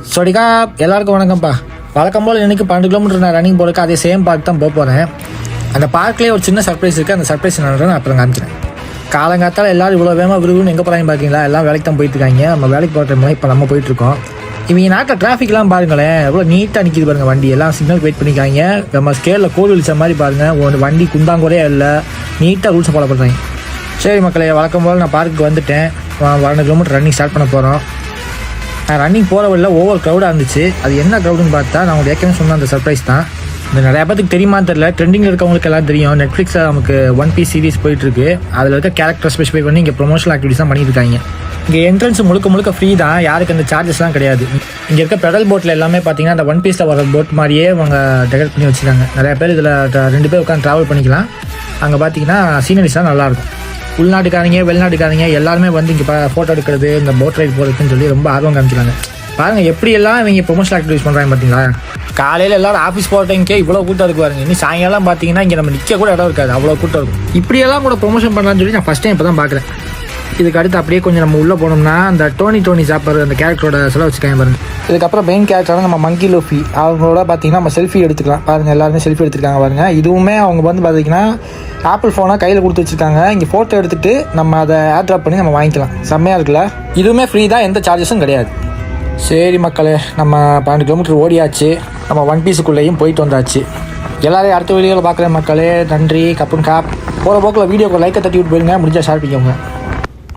சொடிக்கா எல்லாருக்கும் வணக்கம்ப்பா. வழக்கம் போல் இன்றைக்கி 12 கிலோமீட்டர் நான் ரன்னிங் போகிறதுக்கு அதே சேம் பார்க் தான் போகிறேன். அந்த பார்க்லேயே ஒரு சின்ன சர்ப்ரைஸ் இருக்குது. அந்த சர்ப்ரைஸ் நான் அப்புறம் காமிச்சினேன். காலங்காத்தால் எல்லோரும் இவ்வளோ வேகமாக விரும்புன்னு எங்கே போகிறாங்க பார்த்தீங்களா? எல்லாம் வேலைக்கு தான் போயிட்டுருக்காங்க. நம்ம வேலைக்கு போகிற டைமில் இப்போ நம்ம போயிட்டுருக்கோம். இவங்க நாட்டில் டிராஃபிக்லாம் பாருங்களேன், எவ்வளோ நீட்டாக நிற்கிது பாருங்கள். வண்டி எல்லாம் சிக்னல் வெயிட் பண்ணிக்காங்க. நம்ம ஸ்கேலில் கோல் விழிச்ச மாதிரி பாருங்கள். ஒரு வண்டி குந்தாங்கூடே இல்லை, நீட்டாக ரூல்ஸை ஃபாலோ பண்ணுறாங்க. சரி மக்களே, வழக்கம் போல் நான் பார்க்குக்கு வந்துட்டேன். 12 கிலோமீட்டர் ரன்னிங் ஸ்டார்ட் பண்ண போகிறோம். நான் ரன்னிங் போகிற வழியில் ஓவர் க்ரௌடாக இருந்துச்சு. அது என்ன க்ரௌடுன்னு பார்த்தா, நான் உங்களுக்கு ஏற்கனவே சொன்ன அந்த சர்ப்ரைஸ் தான். இந்த நிறையா பேருக்கு தெரியுமான்னு தெரியல. ட்ரெண்டிங்கில் இருக்கவங்களுக்கு எல்லாம் தெரியும். நெட்ஃப்ளிக்ஸில் நமக்கு ஒன் பீஸ் சீரிஸ் போயிட்டுருக்கு. அதில் இருக்க கேரக்டர் ஸ்பெசிஃபை பண்ணி இங்கே ப்ரொமோஷனல் ஆக்டிவிட்டிஸ் தான் பண்ணியிருக்காங்க. இங்கே என்ட்ரன்ஸ் முழுக்க ஃப்ரீ தான். யாருக்கு அந்த சார்ஜஸ்லாம் கிடையாது. இங்கே இருக்க பெடல் போட்டில் எல்லாமே பார்த்தீங்கன்னா அந்த ஒன் பீஸில் வர போட் மாதிரியே அவங்க டெக்கரேட் பண்ணி வச்சுருக்காங்க. நிறையா பேர் இதில் 2 பேர் உட்காந்து ட்ராவல் பண்ணிக்கலாம். அங்கே பார்த்தீங்கன்னா சீனரிஸ்லாம் நல்லாயிருக்கும். உள்நாட்டுக்காரங்க வெளிநாட்டுக்காரங்க எல்லாருமே வந்து இங்கே ஃபோட்டோ எடுக்கிறது, இந்த போட் ரைட் போகிறதுன்னு சொல்லி ரொம்ப ஆர்வம் காமிக்கிறாங்க. பாருங்கள் எப்படியெல்லாம் இவங்க ப்ரொமோஷனல் ஆக்டிவிட்டிஸ் பண்ணுறாங்க பார்த்தீங்களா? காலையில் எல்லோரும் ஆஃபீஸ் போகிற டைம்க்கே இவ்வளோ கூட்டம் இருக்கு பாருங்க. இன்னும் சாயங்காலம் பார்த்தீங்கன்னா இங்கே நம்ம நிற்க கூட இடம் இருக்காது, அவ்வளோ கூட்டம் இருக்கும். இப்படியெல்லாம் கூட ப்ரொமோஷன் பண்ணலான்னு சொல்லி நான் ஃபஸ்ட் டைம் இப்போ தான் பார்க்குறேன். இதுக்கு அடுத்து அப்படியே கொஞ்சம் நம்ம உள்ளே போனோம்னா அந்த டோனி சாப்பிட்ற அந்த கேரக்டரோட செலவு வச்சுக்காங்க பாருங்க. இதுக்கப்புறம் மெயின் கேரக்டரான நம்ம மங்கி லூஃபி அவங்களோட பார்த்தீங்கன்னா நம்ம செல்ஃபி எடுத்துக்கலாம். பாருங்கள் எல்லாருமே செல்ஃபி எடுத்துருக்காங்க பாருங்கள். இதுவுமே அவங்க வந்து பார்த்தீங்கன்னா ஆப்பிள் ஃபோனாக கையில் கொடுத்து வச்சுருக்காங்க. இங்கே ஃபோட்டோ எடுத்துகிட்டு நம்ம அதை ஏர் ட்ராப் பண்ணி நம்ம வாங்கிக்கலாம். செம்மையாக இருக்குல்ல? இதுவுமே ஃப்ரீ தான், எந்த சார்ஜஸும் கிடையாது. சரி மக்களே, நம்ம 12 கிலோமீட்டர் ஓடியாச்சு. நம்ம ஒன் பீஸுக்குள்ளேயும் போயிட்டு வந்தாச்சு. எல்லாரையும் அடுத்த வீடியோவில் பார்க்குறேன் மக்களே. நன்றி. கப்புன் காப். போகிற போக்கில் வீடியோக்கு லைக்கை தட்டி விட்டு போயிருங்க. முடிஞ்சால் ஷேர் பண்ணிக்கோங்க.